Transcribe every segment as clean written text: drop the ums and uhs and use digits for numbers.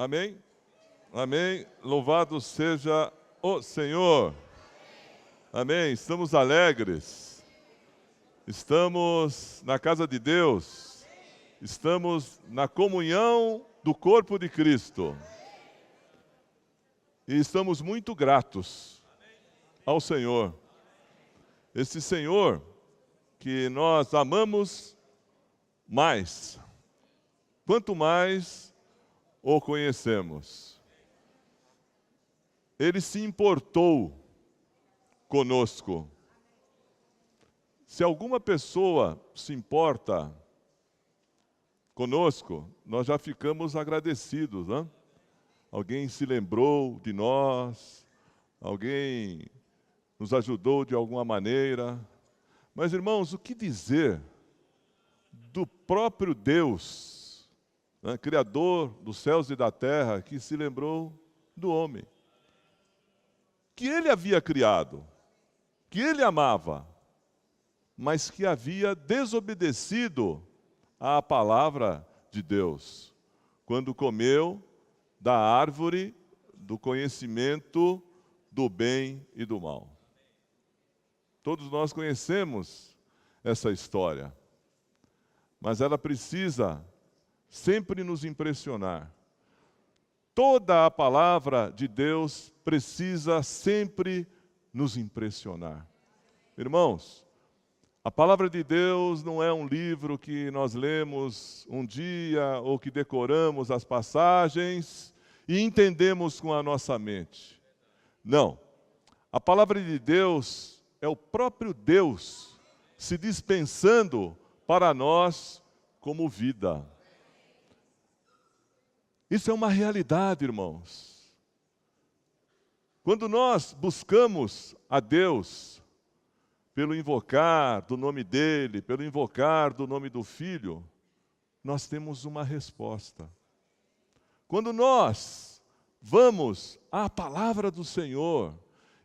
Amém? Amém. Louvado seja o Senhor. Amém. Estamos alegres. Estamos na casa de Deus. Estamos na comunhão do corpo de Cristo. E estamos muito gratos ao Senhor. Esse Senhor que nós amamos mais, quanto mais o conhecemos. Ele se importou conosco. Se alguma pessoa se importa conosco, nós já ficamos agradecidos, né? Alguém se lembrou de nós, alguém nos ajudou de alguma maneira. Mas, irmãos, o que dizer do próprio Deus, né, Criador dos céus e da terra, que se lembrou do homem, que Ele havia criado, que Ele amava, mas que havia desobedecido à palavra de Deus, quando comeu da árvore do conhecimento do bem e do mal. Todos nós conhecemos essa história, mas ela precisa sempre nos impressionar. Toda a palavra de Deus precisa sempre nos impressionar. Irmãos, a palavra de Deus não é um livro que nós lemos um dia ou que decoramos as passagens e entendemos com a nossa mente. Não. A palavra de Deus é o próprio Deus se dispensando para nós como vida. Isso é uma realidade, irmãos. Quando nós buscamos a Deus pelo invocar do nome dEle, pelo invocar do nome do Filho, nós temos uma resposta. Quando nós vamos à palavra do Senhor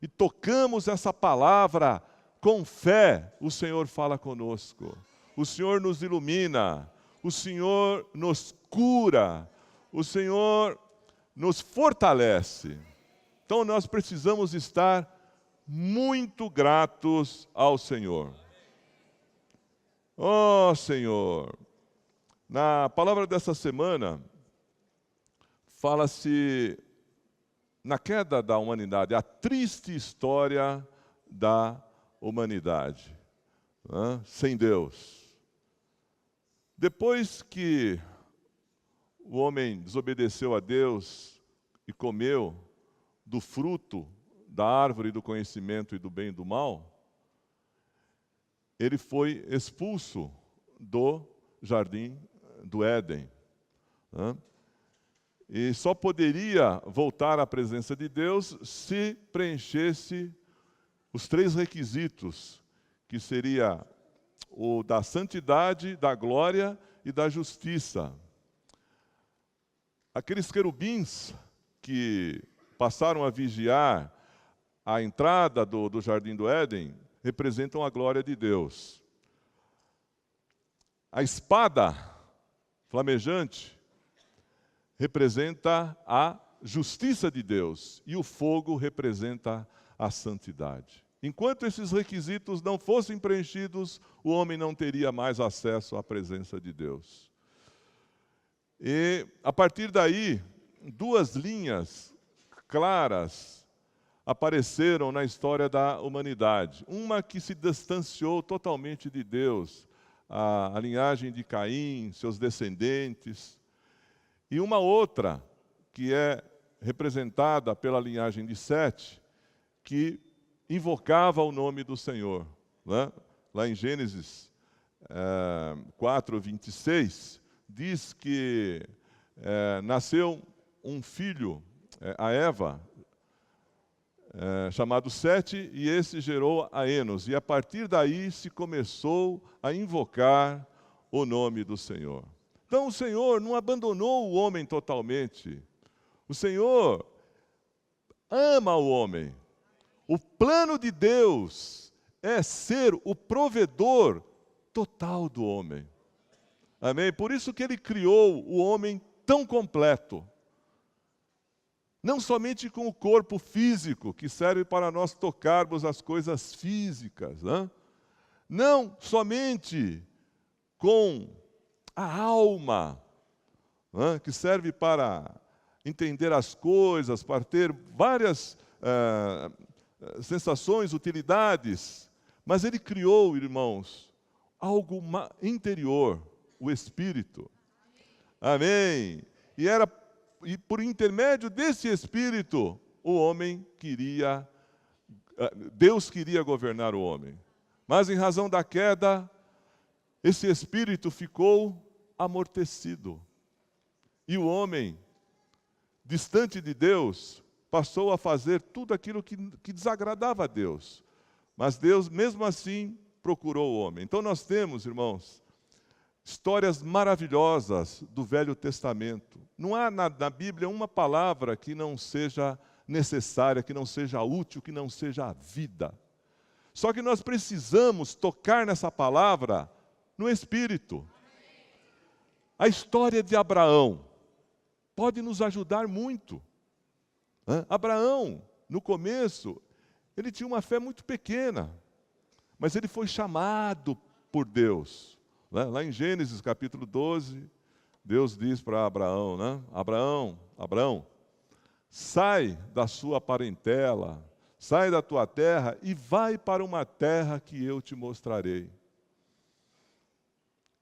e tocamos essa palavra com fé, o Senhor fala conosco. O Senhor nos ilumina, o Senhor nos cura, o Senhor nos fortalece. Então nós precisamos estar muito gratos ao Senhor. Oh, Senhor, na palavra dessa semana, fala-se na queda da humanidade, a triste história da humanidade, né? Sem Deus. Depois que o homem desobedeceu a Deus e comeu do fruto da árvore do conhecimento e do bem e do mal, ele foi expulso do jardim do Éden, né? E só poderia voltar à presença de Deus se preenchesse os 3 requisitos, que seria o da santidade, da glória e da justiça. Aqueles querubins que passaram a vigiar a entrada do jardim do Éden representam a glória de Deus. A espada flamejante representa a justiça de Deus e o fogo representa a santidade. Enquanto esses requisitos não fossem preenchidos, o homem não teria mais acesso à presença de Deus. E, a partir daí, 2 linhas claras apareceram na história da humanidade. Uma que se distanciou totalmente de Deus, a linhagem de Caim, seus descendentes. E uma outra, que é representada pela linhagem de Sete, que invocava o nome do Senhor, né? Lá em Gênesis 4:26, diz que nasceu um filho, a Eva, chamado Sete, e esse gerou a Enos. E a partir daí se começou a invocar o nome do Senhor. Então o Senhor não abandonou o homem totalmente. O Senhor ama o homem. O plano de Deus é ser o provedor total do homem. Amém? Por isso que Ele criou o homem tão completo. Não somente com o corpo físico, que serve para nós tocarmos as coisas físicas, né? Não somente com a alma, né? Que serve para entender as coisas, para ter várias sensações, utilidades, mas Ele criou, irmãos, algo interior, o Espírito. Amém? E por intermédio desse Espírito, Deus queria governar o homem. Mas em razão da queda, esse Espírito ficou amortecido. E o homem, distante de Deus, passou a fazer tudo aquilo que desagradava a Deus. Mas Deus, mesmo assim, procurou o homem. Então nós temos, irmãos, histórias maravilhosas do Velho Testamento. Não há na Bíblia uma palavra que não seja necessária, que não seja útil, que não seja a vida. Só que nós precisamos tocar nessa palavra no Espírito. A história de Abraão pode nos ajudar muito. Abraão, no começo, ele tinha uma fé muito pequena, mas ele foi chamado por Deus. Lá em Gênesis capítulo 12, Deus diz para Abraão, né? Abraão, sai da sua parentela, sai da tua terra e vai para uma terra que eu te mostrarei.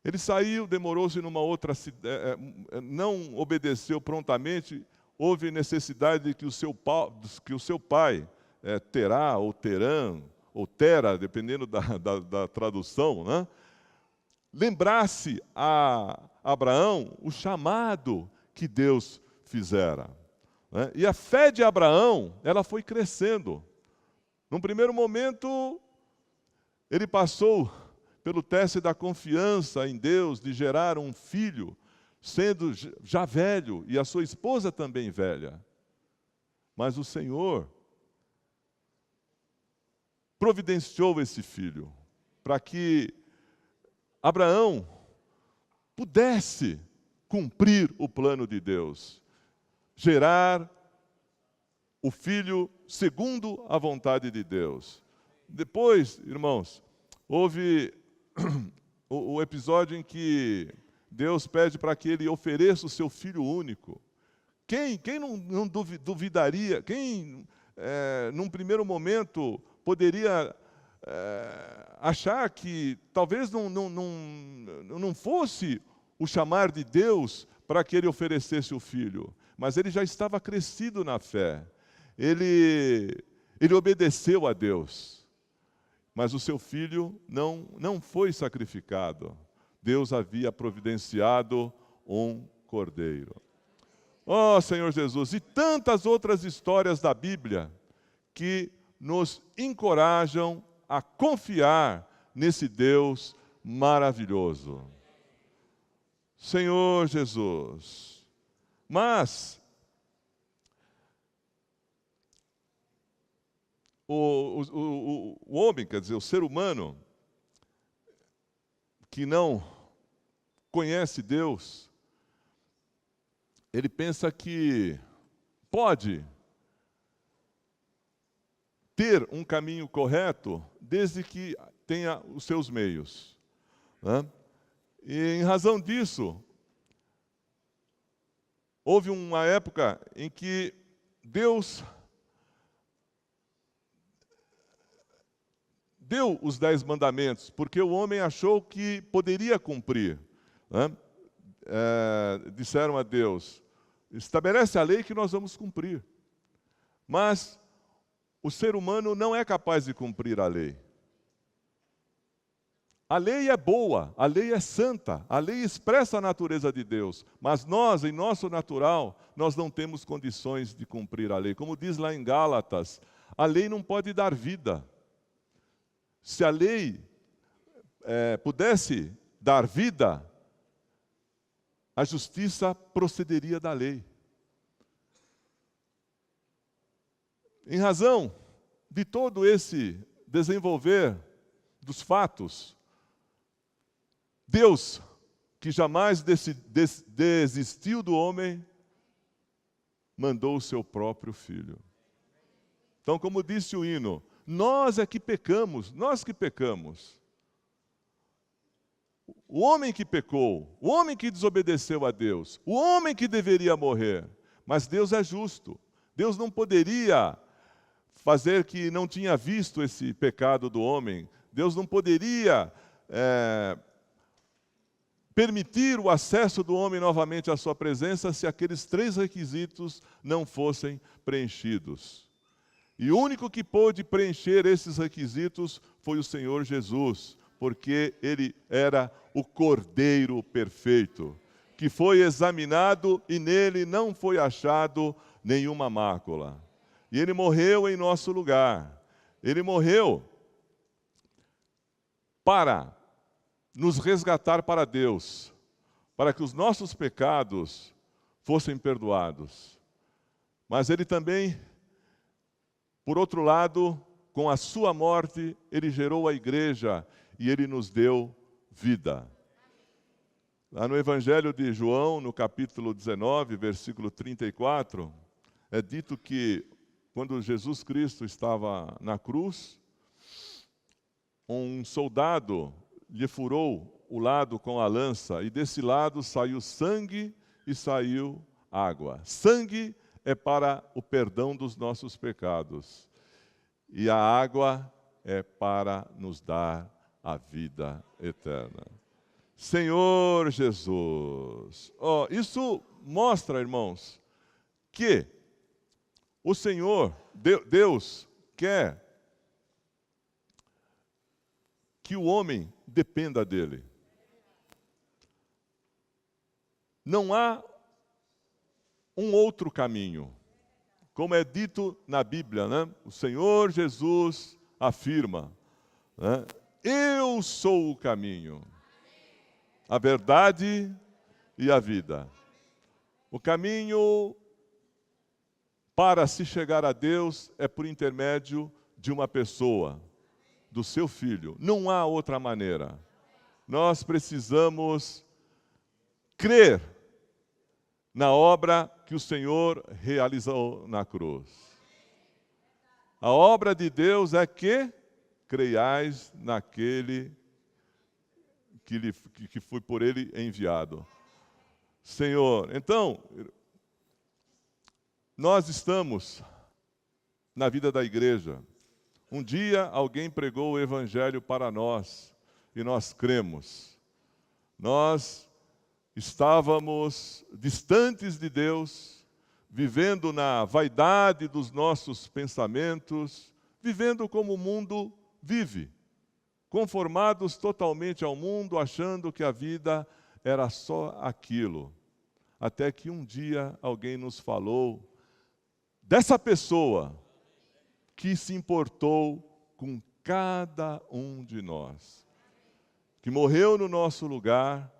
Ele saiu, demorou-se numa outra cidade, não obedeceu prontamente, houve necessidade de que o seu pai, Terá ou Terã, ou Tera, dependendo da tradução, né? Lembrasse a Abraão o chamado que Deus fizera. Né? E a fé de Abraão, ela foi crescendo. Num primeiro momento, ele passou pelo teste da confiança em Deus, de gerar um filho, sendo já velho, e a sua esposa também velha. Mas o Senhor providenciou esse filho, para que Abraão pudesse cumprir o plano de Deus, gerar o filho segundo a vontade de Deus. Depois, irmãos, houve o episódio em que Deus pede para que ele ofereça o seu filho único. Quem não duvidaria, num primeiro momento poderia achar que talvez não fosse o chamar de Deus para que ele oferecesse o filho, mas ele já estava crescido na fé. Ele obedeceu a Deus, mas o seu filho não foi sacrificado. Deus havia providenciado um cordeiro. Oh, Senhor Jesus, e tantas outras histórias da Bíblia que nos encorajam a confiar nesse Deus maravilhoso. Senhor Jesus, mas o homem, quer dizer, o ser humano, que não conhece Deus, ele pensa que pode ter um caminho correto desde que tenha os seus meios, né? E em razão disso, houve uma época em que Deus deu os 10 mandamentos, porque o homem achou que poderia cumprir, né? Disseram a Deus, estabelece a lei que nós vamos cumprir. Mas o ser humano não é capaz de cumprir a lei. A lei é boa, a lei é santa, a lei expressa a natureza de Deus, mas nós, em nosso natural, nós não temos condições de cumprir a lei. Como diz lá em Gálatas, a lei não pode dar vida. Se a lei pudesse dar vida, a justiça procederia da lei. Em razão de todo esse desenvolver dos fatos, Deus, que jamais desistiu do homem, mandou o seu próprio Filho. Então, como disse o hino, nós é que pecamos, nós que pecamos. O homem que pecou, o homem que desobedeceu a Deus, o homem que deveria morrer. Mas Deus é justo. Deus não poderia fazer que não tinha visto esse pecado do homem. Deus não poderia permitir o acesso do homem novamente à sua presença se aqueles 3 requisitos não fossem preenchidos. E o único que pôde preencher esses requisitos foi o Senhor Jesus, porque Ele era o Cordeiro perfeito, que foi examinado e nele não foi achado nenhuma mácula. E Ele morreu em nosso lugar. Ele morreu para nos resgatar para Deus, para que os nossos pecados fossem perdoados. Mas Ele também, por outro lado, com a sua morte, Ele gerou a igreja e Ele nos deu vida. Lá no Evangelho de João, no capítulo 19, versículo 34, é dito que quando Jesus Cristo estava na cruz, um soldado lhe furou o lado com a lança, e desse lado saiu sangue e saiu água. Sangue é para o perdão dos nossos pecados, e a água é para nos dar a vida eterna. Senhor Jesus. Isso mostra, irmãos, que o Senhor, Deus, quer que o homem dependa dele. Não há um outro caminho. Como é dito na Bíblia, né? O Senhor Jesus afirma, né? Eu sou o caminho, a verdade e a vida. O caminho para se chegar a Deus é por intermédio de uma pessoa, do seu Filho. Não há outra maneira. Nós precisamos crer na obra que o Senhor realizou na cruz. A obra de Deus é que creiais naquele que foi por Ele enviado. Senhor, então, nós estamos na vida da igreja. Um dia alguém pregou o Evangelho para nós e nós cremos. Nós estávamos distantes de Deus, vivendo na vaidade dos nossos pensamentos, vivendo como o mundo vive, conformados totalmente ao mundo, achando que a vida era só aquilo. Até que um dia alguém nos falou dessa pessoa que se importou com cada um de nós, que morreu no nosso lugar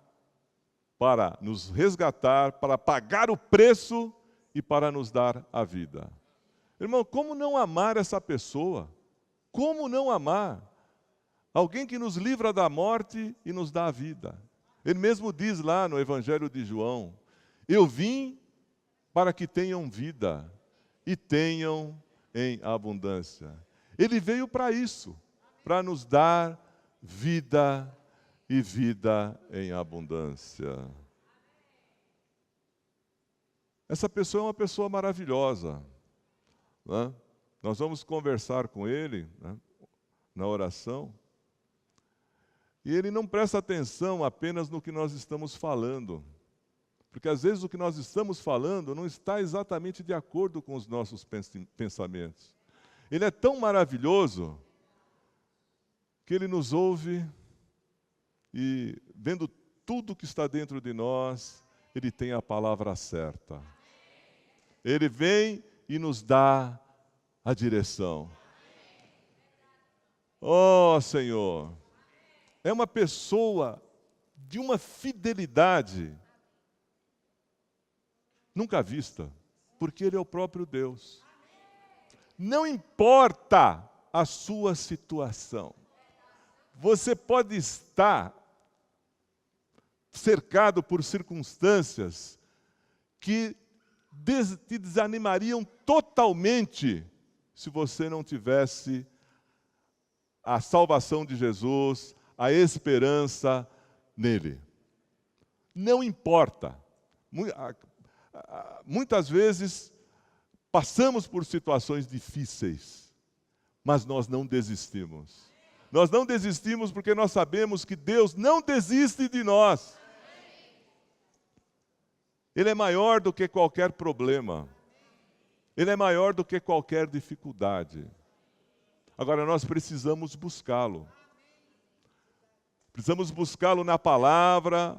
para nos resgatar, para pagar o preço e para nos dar a vida. Irmão, como não amar essa pessoa? Como não amar? Alguém que nos livra da morte e nos dá a vida. Ele mesmo diz lá no Evangelho de João, eu vim para que tenham vida e tenham em abundância. Ele veio para isso, para nos dar vida e vida em abundância. Essa pessoa é uma pessoa maravilhosa, né? Nós vamos conversar com ele, né, na oração. E ele não presta atenção apenas no que nós estamos falando. Porque às vezes o que nós estamos falando não está exatamente de acordo com os nossos pensamentos. Ele é tão maravilhoso que Ele nos ouve e, vendo tudo que está dentro de nós, Ele tem a palavra certa. Ele vem e nos dá a direção. Oh, Senhor, é uma pessoa de uma fidelidade nunca vista, porque Ele é o próprio Deus. Não importa a sua situação. Você pode estar cercado por circunstâncias que te desanimariam totalmente se você não tivesse a salvação de Jesus, a esperança nele. Não importa. Muitas vezes passamos por situações difíceis, mas nós não desistimos. Nós não desistimos porque nós sabemos que Deus não desiste de nós. Ele é maior do que qualquer problema. Ele é maior do que qualquer dificuldade. Agora nós precisamos buscá-lo. Precisamos buscá-lo na palavra,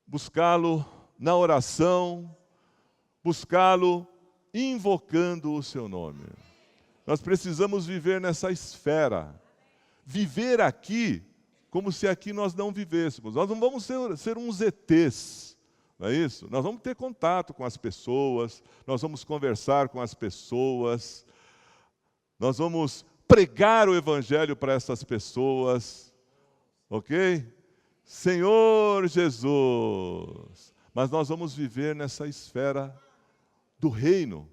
buscá-lo na oração, buscá-lo invocando o seu nome. Nós precisamos viver nessa esfera. Viver aqui como se aqui nós não vivêssemos. Nós não vamos ser uns ETs, não é isso? Nós vamos ter contato com as pessoas, nós vamos conversar com as pessoas, nós vamos pregar o Evangelho para essas pessoas, ok? Senhor Jesus! Mas nós vamos viver nessa esfera do reino,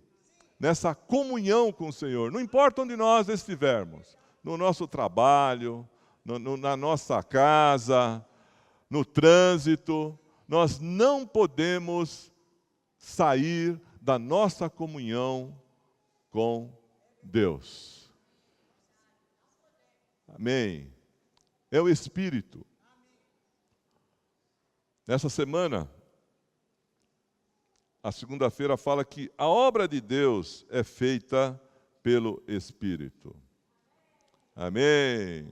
nessa comunhão com o Senhor. Não importa onde nós estivermos, no nosso trabalho, na nossa casa, no trânsito, nós não podemos sair da nossa comunhão com Deus. Amém. É o Espírito. Nessa semana, a segunda-feira fala que a obra de Deus é feita pelo Espírito. Amém.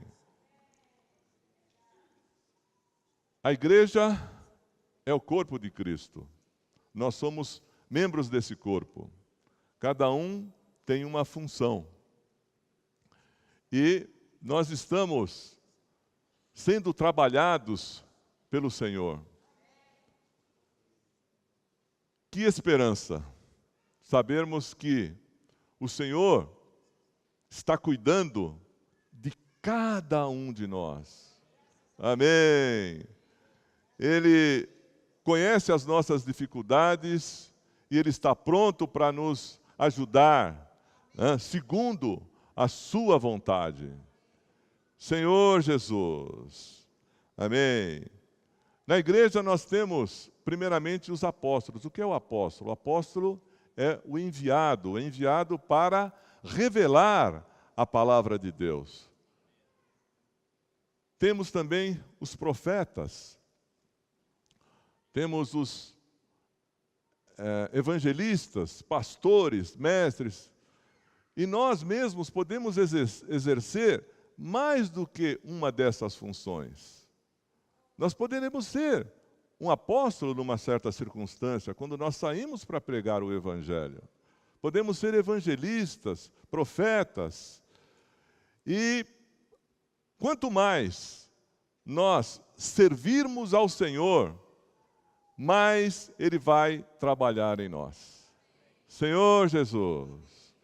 A igreja é o corpo de Cristo. Nós somos membros desse corpo. Cada um tem uma função. E nós estamos sendo trabalhados pelo Senhor. Que esperança! Sabermos que o Senhor está cuidando de cada um de nós. Amém! Ele conhece as nossas dificuldades e Ele está pronto para nos ajudar, né, segundo a sua vontade. Senhor Jesus. Amém. Na igreja nós temos, primeiramente, os apóstolos. O que é o apóstolo? O apóstolo é o enviado para revelar a palavra de Deus. Temos também os profetas. Temos os evangelistas, pastores, mestres. E nós mesmos podemos exercer mais do que uma dessas funções. Nós poderemos ser um apóstolo numa certa circunstância, quando nós saímos para pregar o Evangelho. Podemos ser evangelistas, profetas. E quanto mais nós servirmos ao Senhor, mais Ele vai trabalhar em nós. Senhor Jesus,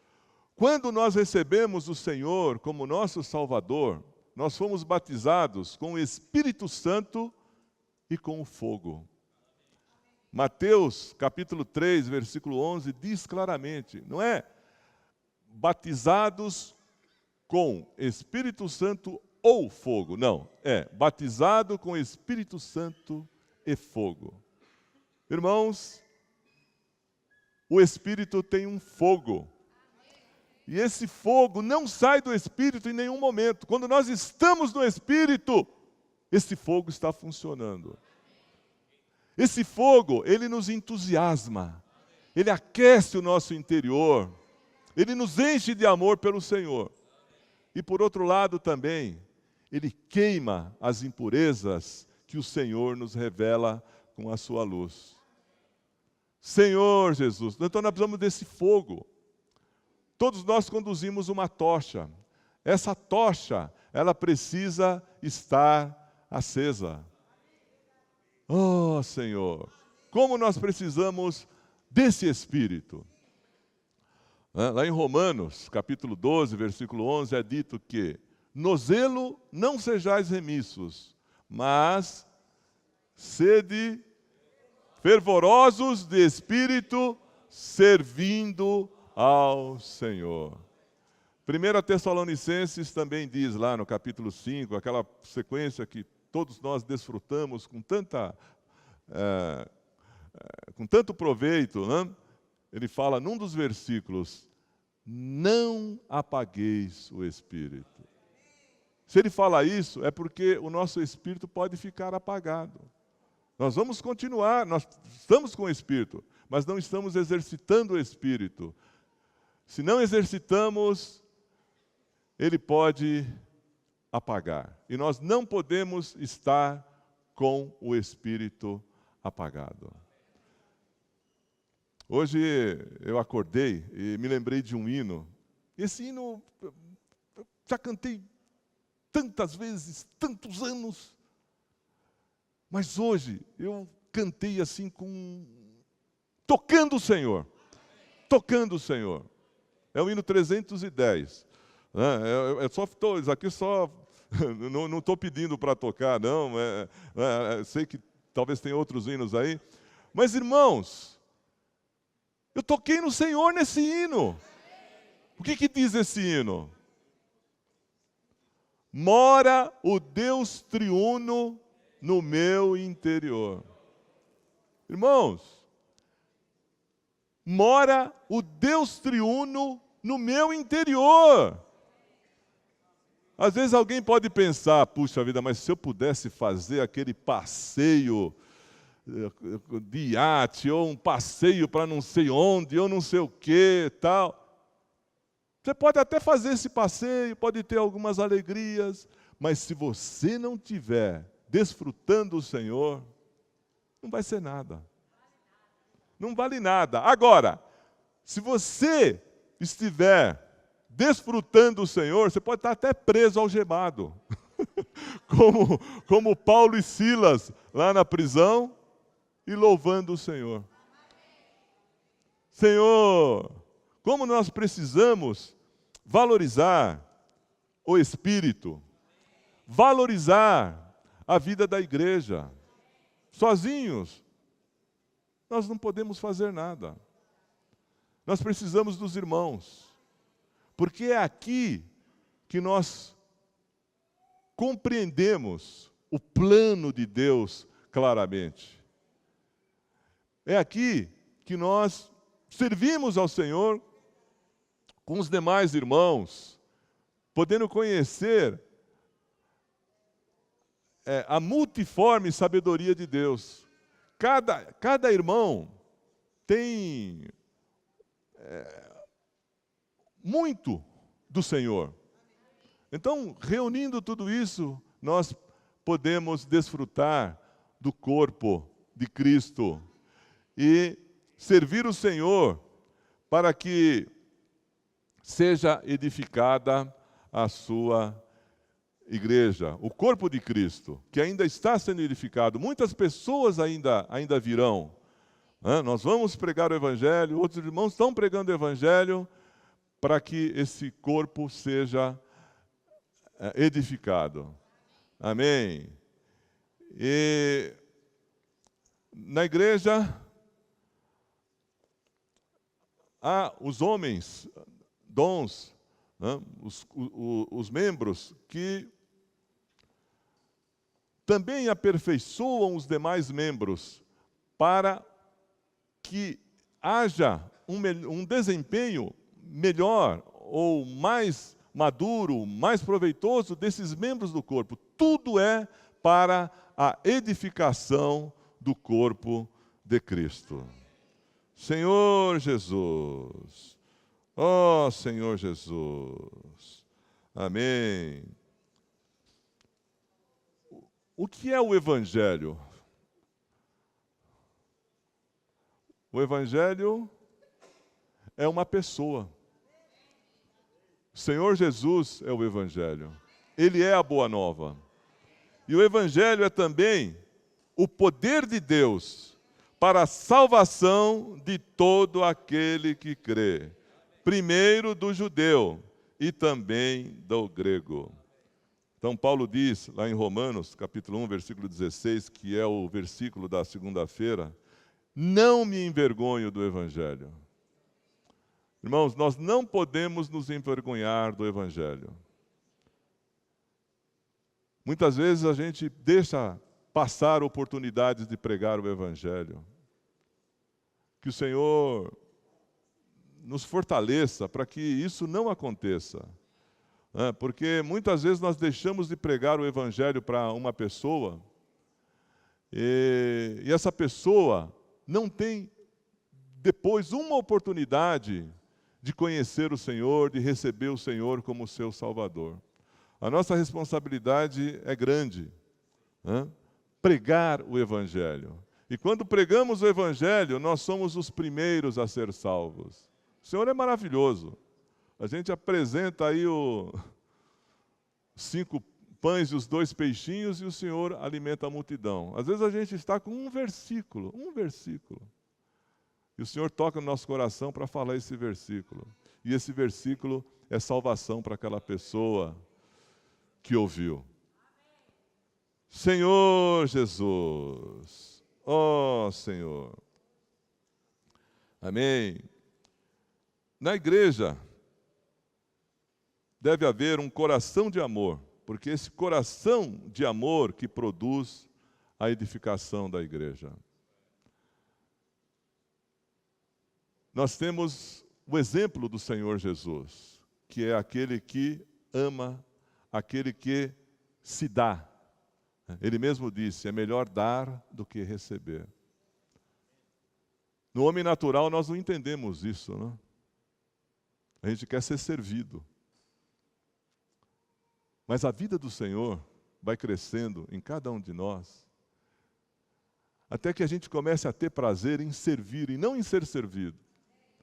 quando nós recebemos o Senhor como nosso Salvador, nós fomos batizados com o Espírito Santo e com o fogo. Mateus, capítulo 3, versículo 11, diz claramente, não é batizados com Espírito Santo ou fogo, não, é batizado com Espírito Santo e fogo. Irmãos, o Espírito tem um fogo. E esse fogo não sai do Espírito em nenhum momento. Quando nós estamos no Espírito, esse fogo está funcionando. Esse fogo, ele nos entusiasma. Ele aquece o nosso interior. Ele nos enche de amor pelo Senhor. E por outro lado também, ele queima as impurezas que o Senhor nos revela com a sua luz. Senhor Jesus, então nós precisamos desse fogo. Todos nós conduzimos uma tocha. Essa tocha, ela precisa estar acesa. Oh, Senhor, como nós precisamos desse Espírito. Lá em Romanos, capítulo 12, versículo 11, é dito que no zelo não sejais remissos, mas sede fervorosos de espírito, servindo ao Senhor. 1 Tessalonicenses também diz lá no capítulo 5, aquela sequência que todos nós desfrutamos com tanto proveito, né? Ele fala num dos versículos: não apagueis o espírito. Se ele fala isso, é porque o nosso espírito pode ficar apagado. Nós vamos continuar, nós estamos com o espírito, mas não estamos exercitando o espírito. Se não exercitamos, ele pode apagar. E nós não podemos estar com o espírito apagado. Hoje eu acordei e me lembrei de um hino. Esse hino eu já cantei tantas vezes, tantos anos. Mas hoje eu cantei assim tocando o Senhor. Tocando o Senhor. É o hino 310. Isso aqui só não estou pedindo para tocar, não. Sei que talvez tenha outros hinos aí. Mas, irmãos, eu toquei no Senhor nesse hino. O que diz esse hino? Mora o Deus triuno no meu interior. Irmãos, mora o Deus triuno no meu interior. Às vezes alguém pode pensar, puxa vida, mas se eu pudesse fazer aquele passeio de iate, ou um passeio para não sei onde, ou não sei o que, tal. Você pode até fazer esse passeio, pode ter algumas alegrias, mas se você não estiver desfrutando o Senhor, não vai ser nada. Não vale nada. Agora, se você estiver desfrutando o Senhor, você pode estar até preso, algemado. como Paulo e Silas lá na prisão, e louvando o Senhor. Senhor, como nós precisamos valorizar o Espírito, valorizar a vida da igreja. Sozinhos, nós não podemos fazer nada. Nós precisamos dos irmãos, porque é aqui que nós compreendemos o plano de Deus claramente. É aqui que nós servimos ao Senhor com os demais irmãos, podendo conhecer a multiforme sabedoria de Deus. Cada irmão tem muito do Senhor. Então, reunindo tudo isso, nós podemos desfrutar do corpo de Cristo e servir o Senhor para que seja edificada a sua igreja, o corpo de Cristo, que ainda está sendo edificado. Muitas pessoas ainda virão. Nós vamos pregar o Evangelho, outros irmãos estão pregando o Evangelho para que esse corpo seja edificado. Amém? E na igreja, há os homens, dons, os membros que também aperfeiçoam os demais membros para que haja um desempenho melhor ou mais maduro, mais proveitoso desses membros do corpo. Tudo é para a edificação do corpo de Cristo. Senhor Jesus, ó Senhor Jesus, amém. O que é o Evangelho? O Evangelho é uma pessoa. O Senhor Jesus é o Evangelho. Ele é a Boa Nova. E o Evangelho é também o poder de Deus para a salvação de todo aquele que crê. Primeiro do judeu e também do grego. Então Paulo diz, lá em Romanos, capítulo 1, versículo 16, que é o versículo da segunda-feira, Não me envergonho do Evangelho. Irmãos, nós não podemos nos envergonhar do Evangelho. Muitas vezes a gente deixa passar oportunidades de pregar o Evangelho. Que o Senhor nos fortaleça para que isso não aconteça. Porque muitas vezes nós deixamos de pregar o Evangelho para uma pessoa e essa pessoa não tem depois uma oportunidade de conhecer o Senhor, de receber o Senhor como seu Salvador. A nossa responsabilidade é grande, pregar o Evangelho. E quando pregamos o Evangelho, nós somos os primeiros a ser salvos. O Senhor é maravilhoso. A gente apresenta aí os 5 pães e os 2 peixinhos e o Senhor alimenta a multidão. Às vezes a gente está com um versículo. E o Senhor toca no nosso coração para falar esse versículo. E esse versículo é salvação para aquela pessoa que ouviu. Senhor Jesus, ó Senhor. Amém. Na igreja deve haver um coração de amor, porque esse coração de amor que produz a edificação da igreja. Nós temos o exemplo do Senhor Jesus, que é aquele que ama, aquele que se dá. Ele mesmo disse, é melhor dar do que receber. No homem natural nós não entendemos isso, não? A gente quer ser servido. Mas a vida do Senhor vai crescendo em cada um de nós, até que a gente comece a ter prazer em servir e não em ser servido.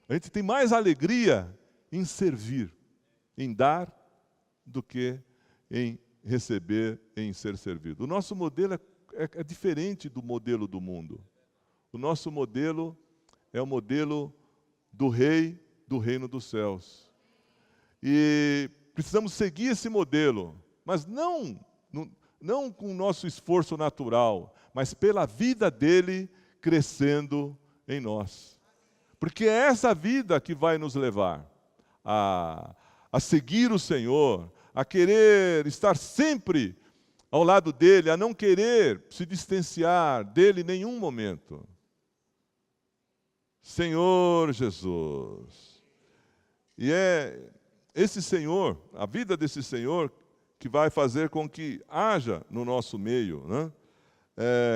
A gente tem mais alegria em servir, em dar, do que em receber, em ser servido. O nosso modelo é diferente do modelo do mundo. O nosso modelo é o modelo do rei do reino dos céus. E precisamos seguir esse modelo, mas não com o nosso esforço natural, mas pela vida dele crescendo em nós. Porque é essa vida que vai nos levar a seguir o Senhor, a querer estar sempre ao lado dele, a não querer se distanciar dele em nenhum momento. Senhor Jesus. E é esse Senhor, a vida desse Senhor, que vai fazer com que haja no nosso meio,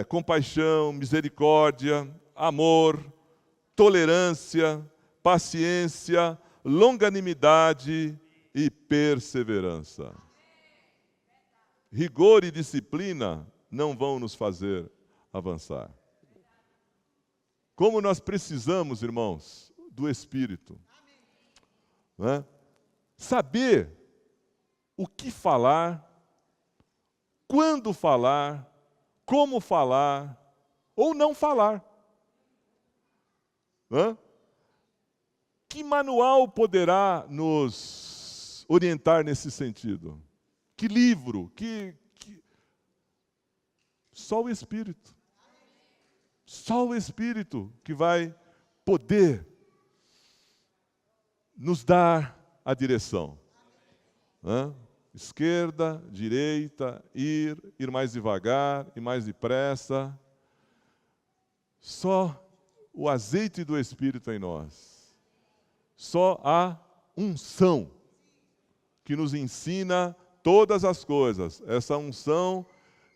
compaixão, misericórdia, amor, tolerância, paciência, longanimidade e perseverança. Rigor e disciplina não vão nos fazer avançar. Como nós precisamos, irmãos, do Espírito. Saber o que falar, quando falar, como falar ou não falar. Que manual poderá nos orientar nesse sentido? Que livro? Só o Espírito. Só o Espírito que vai poder nos dar a direção. Esquerda, direita, ir mais devagar, ir mais depressa. Só o azeite do Espírito em nós. Só a unção que nos ensina todas as coisas. Essa unção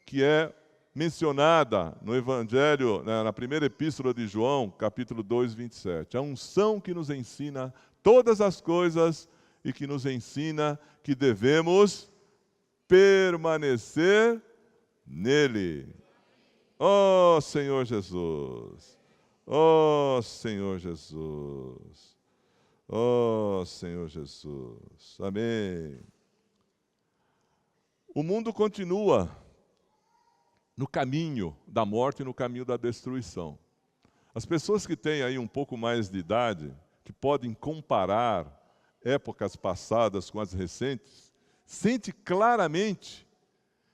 que é mencionada no Evangelho, na primeira epístola de João, capítulo 2, 27. A unção que nos ensina todas as coisas e que nos ensina que devemos permanecer nele. Ó Senhor Jesus! Ó Senhor Jesus! Ó Senhor Jesus! Amém. O mundo continua no caminho da morte e no caminho da destruição. As pessoas que têm aí um pouco mais de idade, que podem comparar épocas passadas com as recentes, sente claramente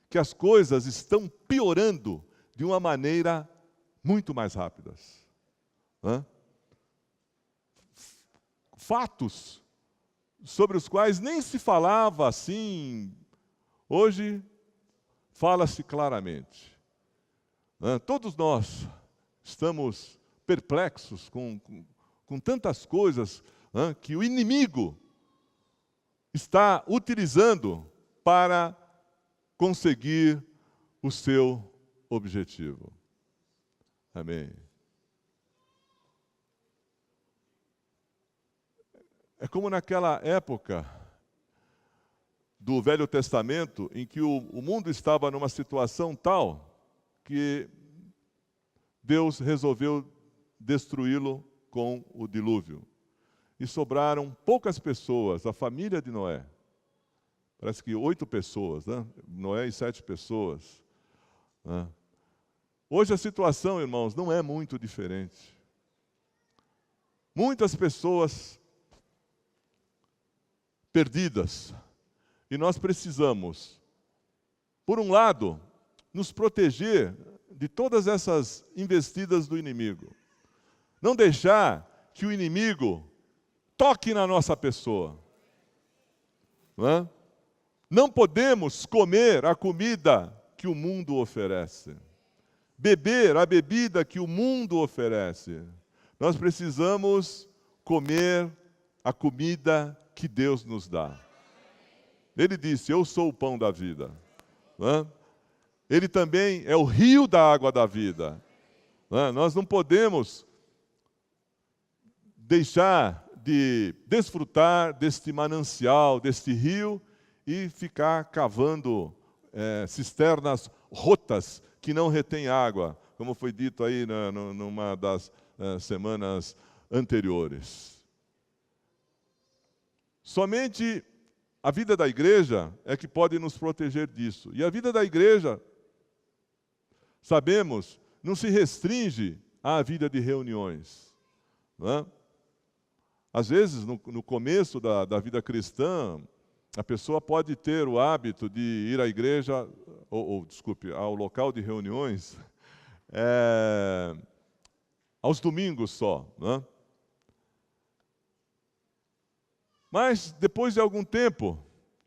que as coisas estão piorando de uma maneira muito mais rápida. né? Fatos sobre os quais nem se falava assim, hoje fala-se claramente. Todos nós estamos perplexos com tantas coisas que o inimigo está utilizando para conseguir o seu objetivo. Amém. É como naquela época do Velho Testamento, em que o mundo estava numa situação tal que Deus resolveu destruí-lo com o dilúvio. E sobraram poucas pessoas, a família de Noé. Parece que 8 pessoas, né? Noé e 7 pessoas. Né? Hoje a situação, irmãos, não é muito diferente. Muitas pessoas perdidas. E nós precisamos, por um lado, nos proteger de todas essas investidas do inimigo. Não deixar que o inimigo toque na nossa pessoa. Não podemos comer a comida que o mundo oferece. Beber a bebida que o mundo oferece. Nós precisamos comer a comida que Deus nos dá. Ele disse, eu sou o pão da vida. Ele também é o rio da água da vida. Nós não podemos deixar de desfrutar deste manancial, deste rio, e ficar cavando cisternas rotas que não retêm água, como foi dito aí numa das semanas anteriores. Somente a vida da igreja é que pode nos proteger disso. E a vida da igreja, sabemos, não se restringe à vida de reuniões. Às vezes, no começo da vida cristã, a pessoa pode ter o hábito de ir à igreja, ao local de reuniões, aos domingos só. Mas, depois de algum tempo,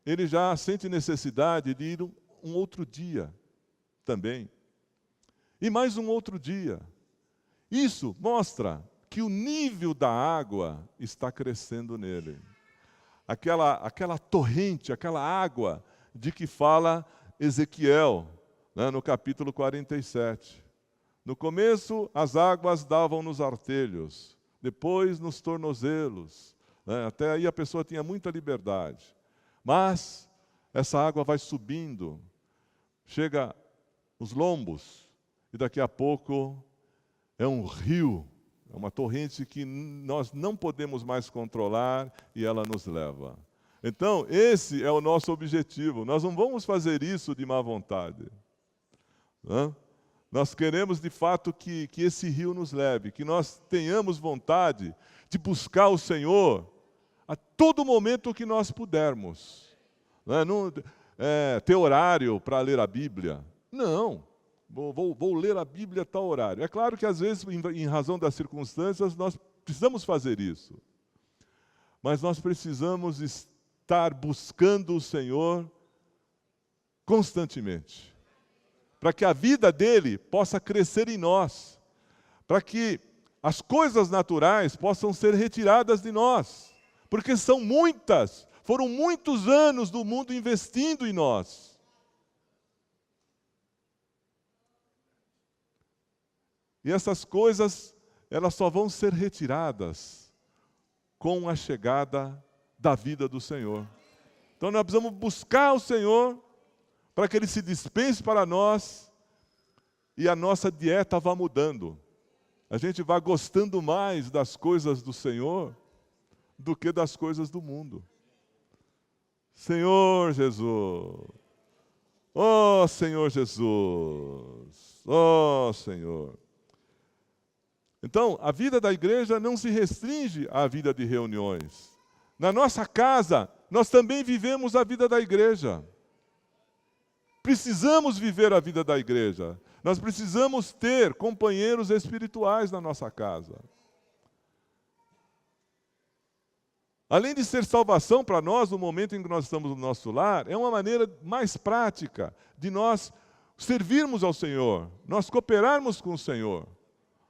ele já sente necessidade de ir um outro dia também. E mais um outro dia. Isso mostra que o nível da água está crescendo nele. Aquela torrente, aquela água de que fala Ezequiel, no capítulo 47. No começo, as águas davam nos artelhos, depois nos tornozelos. Até aí a pessoa tinha muita liberdade. Mas essa água vai subindo, chega os lombos, e daqui a pouco é um rio, é uma torrente que nós não podemos mais controlar e ela nos leva. Então, esse é o nosso objetivo. Nós não vamos fazer isso de má vontade. Nós queremos, de fato, que esse rio nos leve, que nós tenhamos vontade de buscar o Senhor a todo momento que nós pudermos. Não ter horário para ler a Bíblia. Não. Vou ler a Bíblia a tal horário. É claro que, às vezes, em razão das circunstâncias, nós precisamos fazer isso. Mas nós precisamos estar buscando o Senhor constantemente. Para que a vida dele possa crescer em nós. Para que as coisas naturais possam ser retiradas de nós. Porque são muitas. Foram muitos anos do mundo investindo em nós. E essas coisas, elas só vão ser retiradas com a chegada da vida do Senhor. Então nós precisamos buscar o Senhor para que Ele se dispense para nós e a nossa dieta vá mudando. A gente vai gostando mais das coisas do Senhor do que das coisas do mundo. Senhor Jesus, ó Senhor Jesus, ó Senhor. Então, a vida da igreja não se restringe à vida de reuniões. Na nossa casa, nós também vivemos a vida da igreja. Precisamos viver a vida da igreja. Nós precisamos ter companheiros espirituais na nossa casa. além de ser salvação para nós no momento em que nós estamos no nosso lar, é uma maneira mais prática de nós servirmos ao Senhor, nós cooperarmos com o Senhor,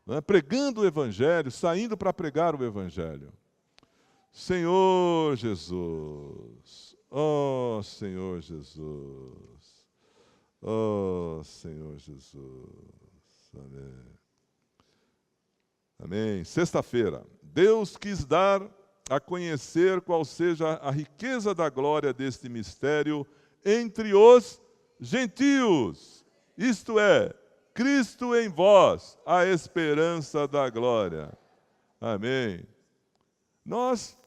né? Pregando o Evangelho, saindo para pregar o Evangelho. Senhor Jesus, ó Senhor Jesus, ó Senhor Jesus, amém. Amém. Sexta-feira, Deus quis dar a conhecer qual seja a riqueza da glória deste mistério entre os gentios, isto é, Cristo em vós, a esperança da glória. Amém. Nós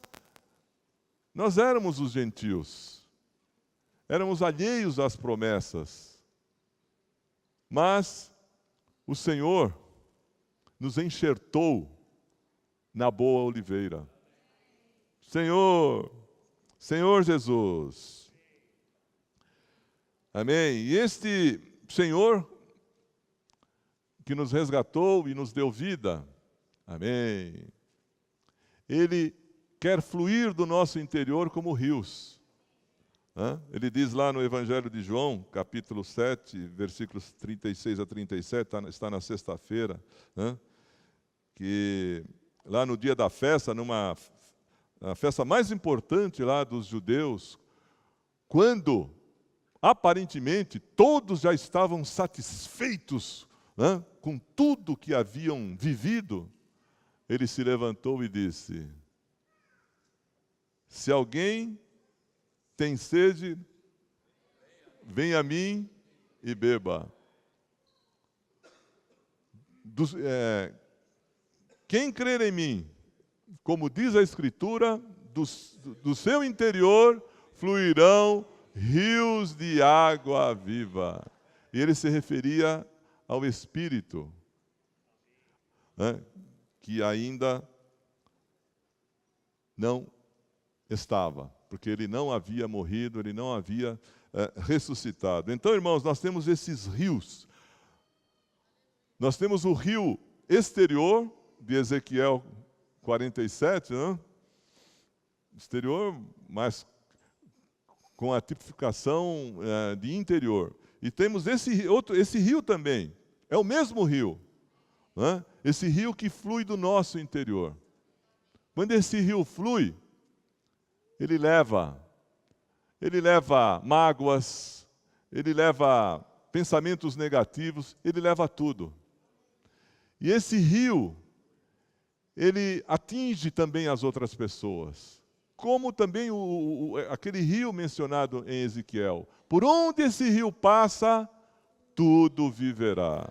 éramos os gentios, éramos alheios às promessas, mas o Senhor nos enxertou na boa oliveira. Senhor Jesus. Amém. E este Senhor que nos resgatou e nos deu vida, amém, Ele quer fluir do nosso interior como rios. Ele diz lá no Evangelho de João, capítulo 7, versículos 36 a 37, está na sexta-feira, que lá no dia da festa, a festa mais importante lá dos judeus, quando aparentemente todos já estavam satisfeitos, com tudo que haviam vivido, ele se levantou e disse: se alguém tem sede, venha a mim e beba. Quem crer em mim, como diz a Escritura, do seu interior fluirão rios de água viva. E ele se referia ao Espírito, que ainda não estava, porque ele não havia morrido, ele não havia ressuscitado. Então, irmãos, nós temos esses rios. Nós temos o rio exterior de Ezequiel 47, exterior, mas com a tipificação de interior. E temos esse rio também, é o mesmo rio, esse rio que flui do nosso interior. Quando esse rio flui, ele leva mágoas, ele leva pensamentos negativos, ele leva tudo. E esse rio, ele atinge também as outras pessoas. Como também aquele rio mencionado em Ezequiel. Por onde esse rio passa, tudo viverá.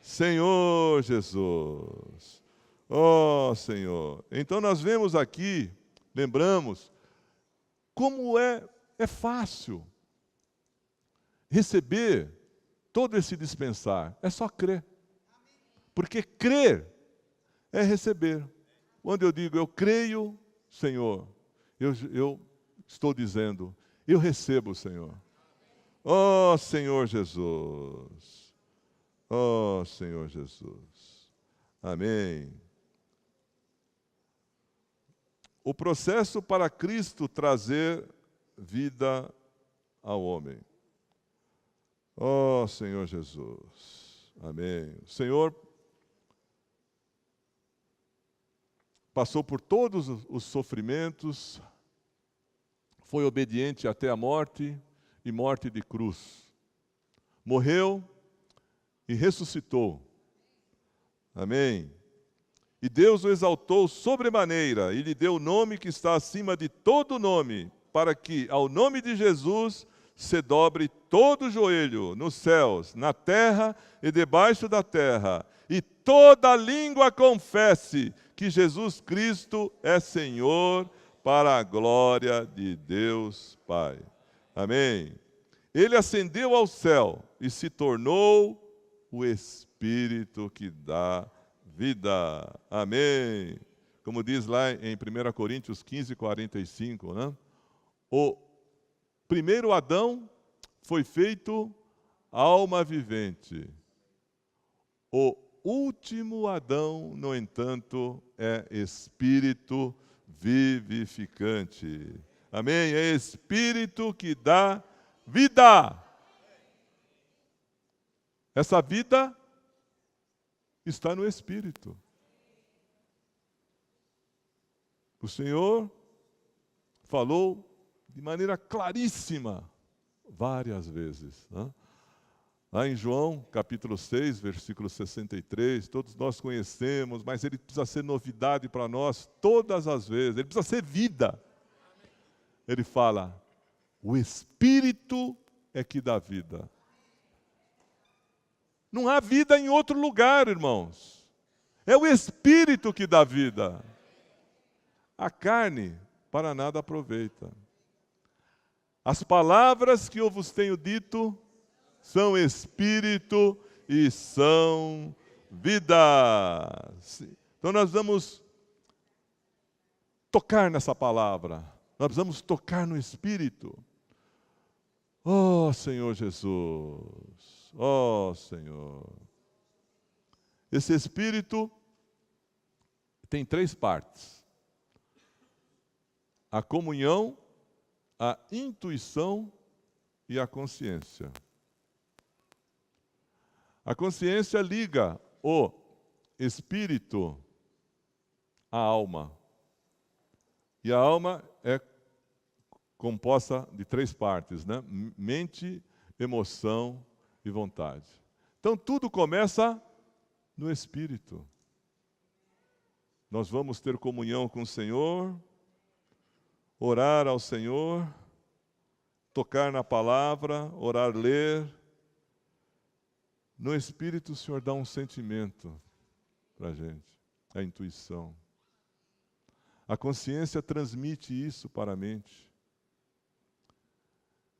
Senhor Jesus. Ó Senhor. Então nós vemos aqui, lembramos, como é fácil receber todo esse dispensar. É só crer. Porque crer é receber. Quando eu digo, eu creio, Senhor, eu estou dizendo, eu recebo, Senhor. Ó Senhor Jesus. Ó Senhor Jesus. Amém. O processo para Cristo trazer vida ao homem. Ó Senhor Jesus. Amém. O Senhor passou por todos os sofrimentos, foi obediente até a morte e morte de cruz. Morreu e ressuscitou. Amém. E Deus o exaltou sobremaneira e lhe deu o nome que está acima de todo nome, para que ao nome de Jesus se dobre todo o joelho nos céus, na terra e debaixo da terra, e toda língua confesse que Jesus Cristo é Senhor, para a glória de Deus Pai. Amém. Ele ascendeu ao céu e se tornou o Espírito que dá vida. Amém. Como diz lá em 1 Coríntios 15, 45, O primeiro Adão foi feito alma vivente. O último Adão, no entanto, é espírito vivificante. Amém? É Espírito que dá vida. Essa vida está no Espírito. O Senhor falou de maneira claríssima, várias vezes, né? Lá em João, capítulo 6, versículo 63, todos nós conhecemos, mas ele precisa ser novidade para nós todas as vezes, ele precisa ser vida. Ele fala, o Espírito é que dá vida. Não há vida em outro lugar, irmãos. É o Espírito que dá vida. A carne para nada aproveita. As palavras que eu vos tenho dito são Espírito e são vida. Então nós vamos tocar nessa palavra. Nós vamos tocar no Espírito. Oh, Senhor Jesus. Oh, Senhor. Esse Espírito tem 3 partes. A comunhão, a intuição e a consciência. A consciência liga o espírito à alma. E a alma é composta de 3 partes, né? Mente, emoção e vontade. Então tudo começa no espírito. Nós vamos ter comunhão com o Senhor, orar ao Senhor, tocar na palavra, orar, ler. No Espírito, o Senhor dá um sentimento para a gente, a intuição. A consciência transmite isso para a mente.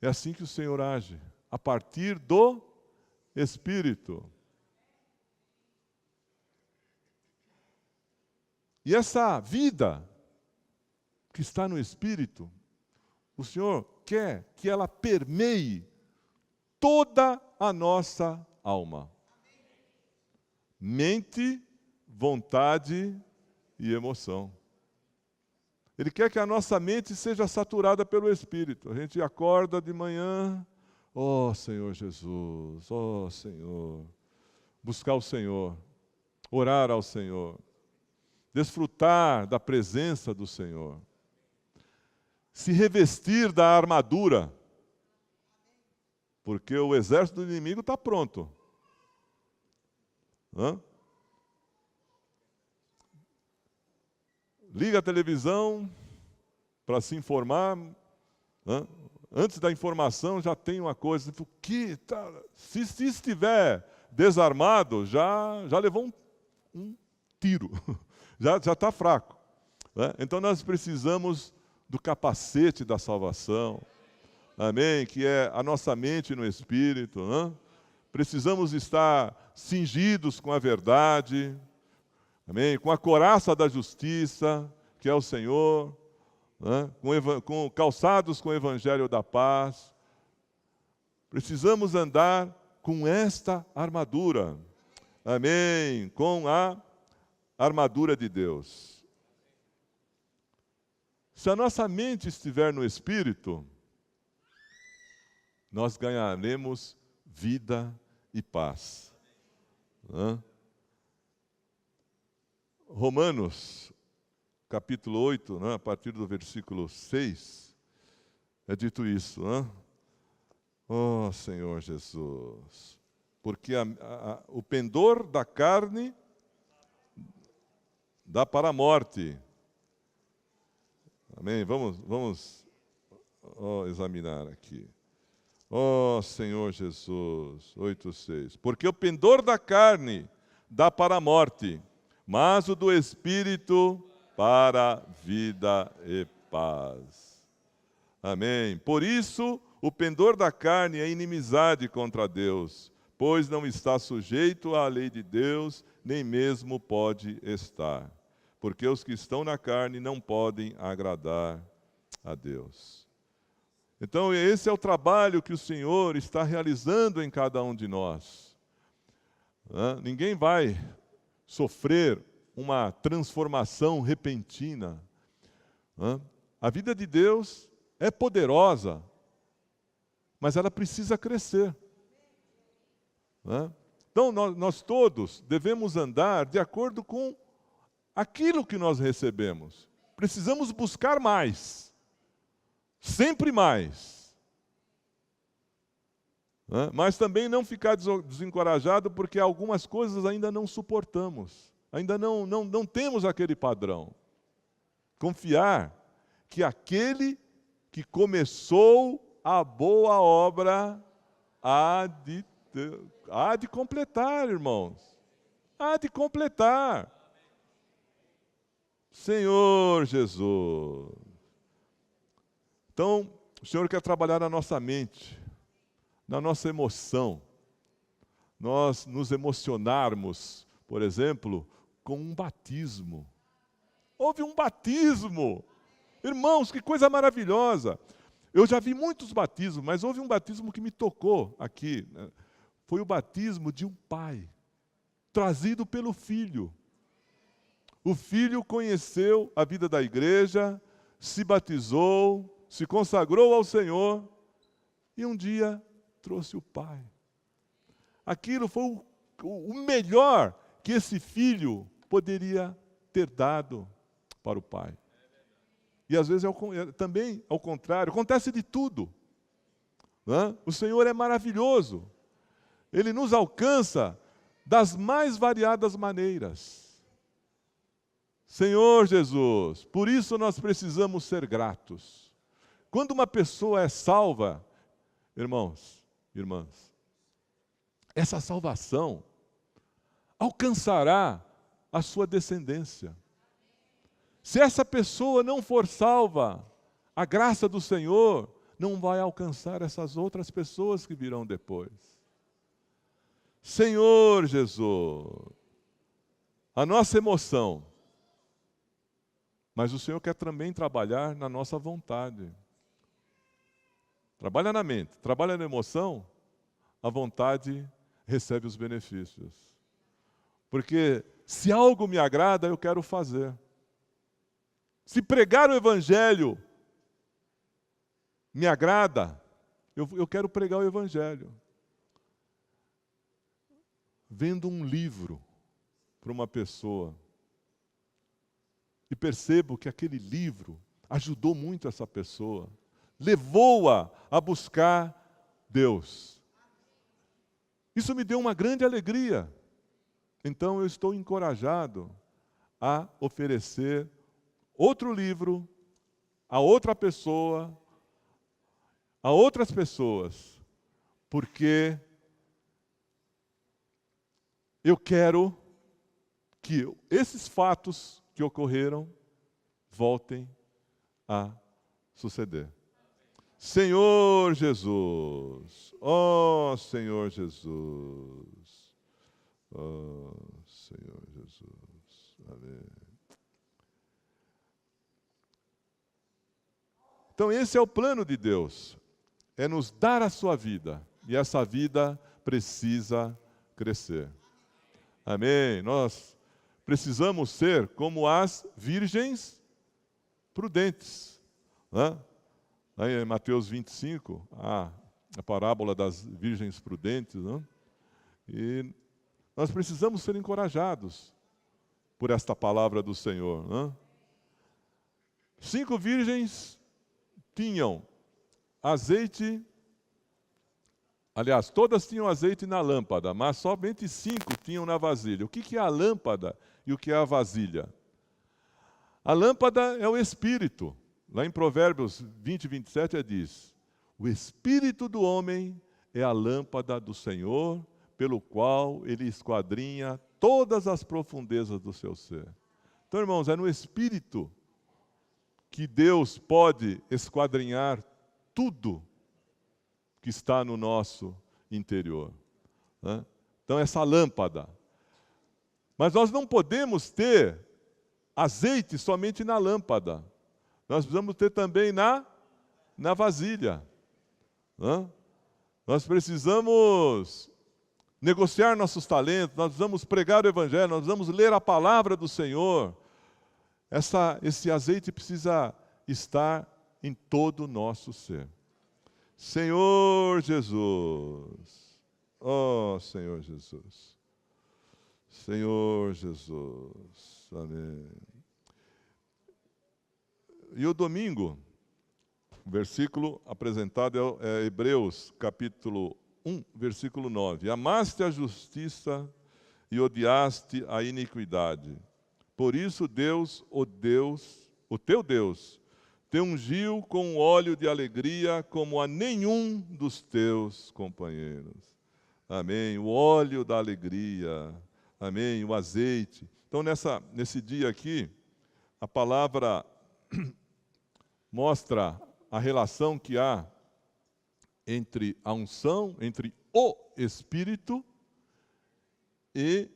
É assim que o Senhor age, a partir do Espírito. E essa vida que está no Espírito, o Senhor quer que ela permeie toda a nossa alma. Mente, vontade e emoção. Ele quer que a nossa mente seja saturada pelo Espírito. A gente acorda de manhã, ó Senhor Jesus, ó Senhor. Buscar o Senhor, orar ao Senhor, desfrutar da presença do Senhor. Se revestir da armadura, porque o exército do inimigo está pronto. Liga a televisão para se informar. Antes da informação já tem uma coisa. O que? Se estiver desarmado, já levou um tiro. Já está fraco. Então nós precisamos do capacete da salvação. Amém? Que é a nossa mente no Espírito. Precisamos estar cingidos com a verdade. Amém? Com a couraça da justiça, que é o Senhor. Calçados com o Evangelho da paz. Precisamos andar com esta armadura. Amém? Com a armadura de Deus. Se a nossa mente estiver no Espírito, nós ganharemos vida e paz. Romanos, capítulo 8, a partir do versículo 6, é dito isso. Oh, Senhor Jesus, porque o pendor da carne dá para a morte. Amém? Vamos examinar aqui. Oh, Senhor Jesus, 8:6. Porque o pendor da carne dá para a morte, mas o do Espírito para a vida e paz. Amém. Por isso, o pendor da carne é inimizade contra Deus, pois não está sujeito à lei de Deus, nem mesmo pode estar. Porque os que estão na carne não podem agradar a Deus. Então, esse é o trabalho que o Senhor está realizando em cada um de nós. Ninguém vai sofrer uma transformação repentina. Hã? A vida de Deus é poderosa, mas ela precisa crescer. Hã? Então, nós todos devemos andar de acordo com aquilo que nós recebemos. Precisamos buscar mais, sempre mais. Mas também não ficar desencorajado, porque algumas coisas ainda não suportamos, ainda não temos aquele padrão. Confiar que aquele que começou a boa obra há de completar, irmãos. Há de completar. Senhor Jesus. Então, o Senhor quer trabalhar na nossa mente, na nossa emoção. Nós nos emocionarmos, por exemplo, com um batismo. Houve um batismo. Irmãos, que coisa maravilhosa. Eu já vi muitos batismos, mas houve um batismo que me tocou aqui. Foi o batismo de um pai, trazido pelo filho. O filho conheceu a vida da igreja, se batizou, se consagrou ao Senhor e um dia trouxe o pai. Aquilo foi o melhor que esse filho poderia ter dado para o pai. E às vezes também ao contrário, acontece de tudo. O Senhor é maravilhoso. Ele nos alcança das mais variadas maneiras. Senhor Jesus, por isso nós precisamos ser gratos. Quando uma pessoa é salva, irmãos, irmãs, essa salvação alcançará a sua descendência. Se essa pessoa não for salva, a graça do Senhor não vai alcançar essas outras pessoas que virão depois. Senhor Jesus, a nossa emoção, mas o Senhor quer também trabalhar na nossa vontade. Trabalha na mente, trabalha na emoção, a vontade recebe os benefícios. Porque se algo me agrada, eu quero fazer. Se pregar o Evangelho me agrada, eu quero pregar o Evangelho. Vendo um livro para uma pessoa e percebo que aquele livro ajudou muito essa pessoa, levou-a a buscar Deus. Isso me deu uma grande alegria. Então eu estou encorajado a oferecer outro livro a outra pessoa, a outras pessoas, porque eu quero que esses fatos que ocorreram voltem a suceder. Senhor Jesus, ó Senhor Jesus, ó Senhor Jesus, amém. Então esse é o plano de Deus, é nos dar a sua vida, e essa vida precisa crescer. Amém? Nós precisamos ser como as virgens prudentes. Aí em Mateus 25, a parábola das virgens prudentes. E nós precisamos ser encorajados por esta palavra do Senhor. 5 virgens tinham azeite. Aliás, todas tinham azeite na lâmpada, mas somente 5 tinham na vasilha. O que é a lâmpada e o que é a vasilha? A lâmpada é o Espírito. Lá em Provérbios 20, 27, diz: o Espírito do homem é a lâmpada do Senhor, pelo qual ele esquadrinha todas as profundezas do seu ser. Então, irmãos, é no Espírito que Deus pode esquadrinhar tudo que está no nosso interior. Então, essa lâmpada. Mas nós não podemos ter azeite somente na lâmpada. Nós precisamos ter também na vasilha. Nós precisamos negociar nossos talentos, nós precisamos pregar o Evangelho, nós precisamos ler a palavra do Senhor. Esse azeite precisa estar em todo o nosso ser. Senhor Jesus, ó Senhor Jesus, Senhor Jesus, amém. E o domingo, o versículo apresentado é Hebreus, capítulo 1, versículo 9. Amaste a justiça e odiaste a iniquidade. Por isso Deus, o teu Deus, te ungiu com óleo de alegria como a nenhum dos teus companheiros. Amém. O óleo da alegria. Amém. O azeite. Então, nesse dia aqui, a palavra mostra a relação que há entre a unção, entre o Espírito e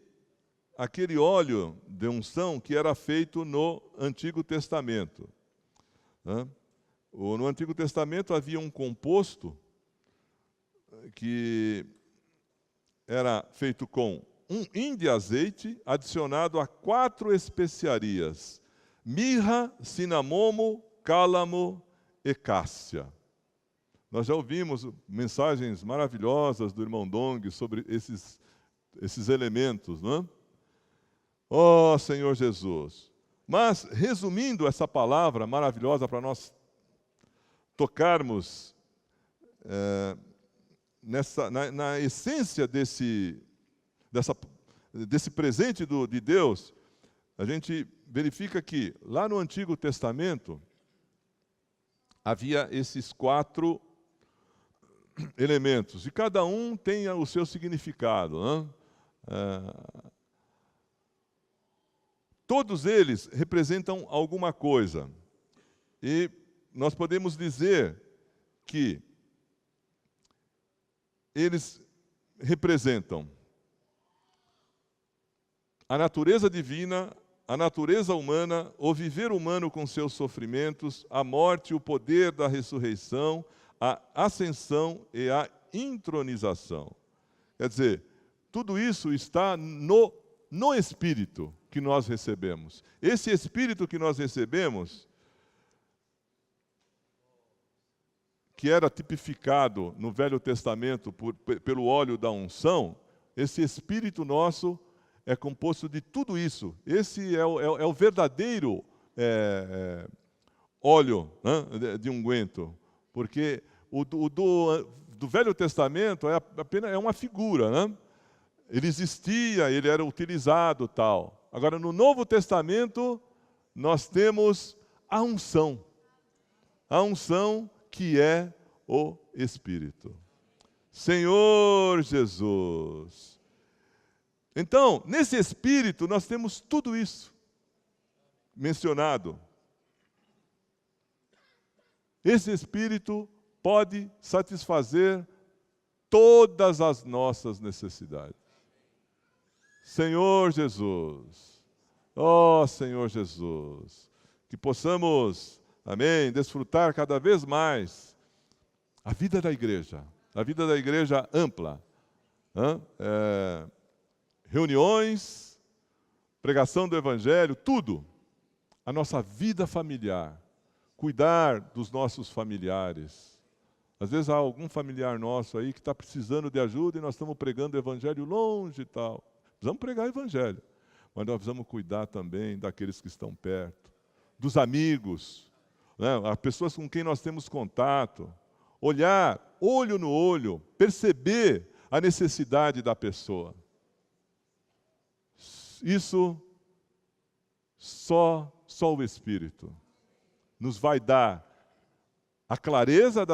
aquele óleo de unção que era feito no Antigo Testamento. No Antigo Testamento havia um composto que era feito com um hin de azeite adicionado a 4 especiarias: mirra, cinamomo, cálamo e cássia. Nós já ouvimos mensagens maravilhosas do irmão Dong sobre esses elementos, não é? Ó Senhor Jesus. Mas, resumindo essa palavra maravilhosa para nós tocarmos na essência desse presente de Deus, a gente verifica que lá no Antigo Testamento havia esses 4 elementos, e cada um tem o seu significado, né? Todos eles representam alguma coisa. E nós podemos dizer que eles representam a natureza divina, a natureza humana, o viver humano com seus sofrimentos, a morte, o poder da ressurreição, a ascensão e a intronização. Quer dizer, tudo isso está no Espírito que nós recebemos. Esse Espírito que nós recebemos, que era tipificado no Velho Testamento pelo óleo da unção, esse Espírito nosso é composto de tudo isso. Esse é o verdadeiro óleo, né, de unguento. Porque o do Velho Testamento é uma figura, né? Ele existia, ele era utilizado, tal. Agora, no Novo Testamento, nós temos a unção que é o Espírito. Senhor Jesus. Então, nesse Espírito, nós temos tudo isso mencionado. Esse Espírito pode satisfazer todas as nossas necessidades. Senhor Jesus, ó Senhor Jesus, que possamos, amém, desfrutar cada vez mais a vida da igreja ampla, reuniões, pregação do Evangelho, tudo, a nossa vida familiar, cuidar dos nossos familiares. Às vezes há algum familiar nosso aí que está precisando de ajuda e nós estamos pregando o Evangelho longe e tal. Precisamos pregar o Evangelho, mas nós precisamos cuidar também daqueles que estão perto, dos amigos, né? As pessoas com quem nós temos contato, olhar, olho no olho, perceber a necessidade da pessoa. Isso só o Espírito nos vai dar a clareza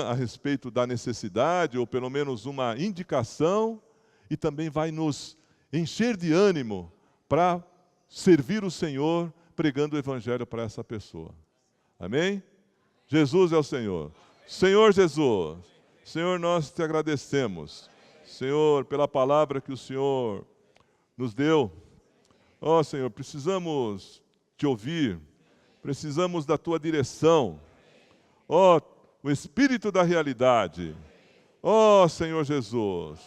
a respeito da necessidade, ou pelo menos uma indicação, e também vai nos encher de ânimo para servir o Senhor, pregando o Evangelho para essa pessoa. Amém? Jesus é o Senhor. Senhor Jesus, Senhor, nós te agradecemos, Senhor, pela palavra que o Senhor nos deu. Ó Senhor, precisamos te ouvir, precisamos da tua direção. Ó, o Espírito da realidade. Ó Senhor Jesus,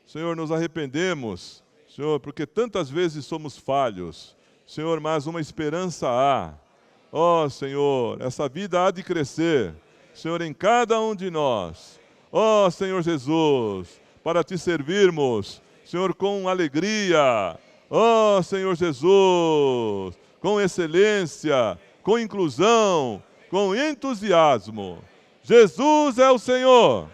Senhor, nos arrependemos, Senhor, porque tantas vezes somos falhos, Senhor, mas uma esperança há. Ó Senhor, essa vida há de crescer, Senhor, em cada um de nós. Ó Senhor Jesus, para te servirmos, Senhor, com alegria. Ó Senhor Jesus, com excelência, com inclusão, com entusiasmo. Jesus é o Senhor.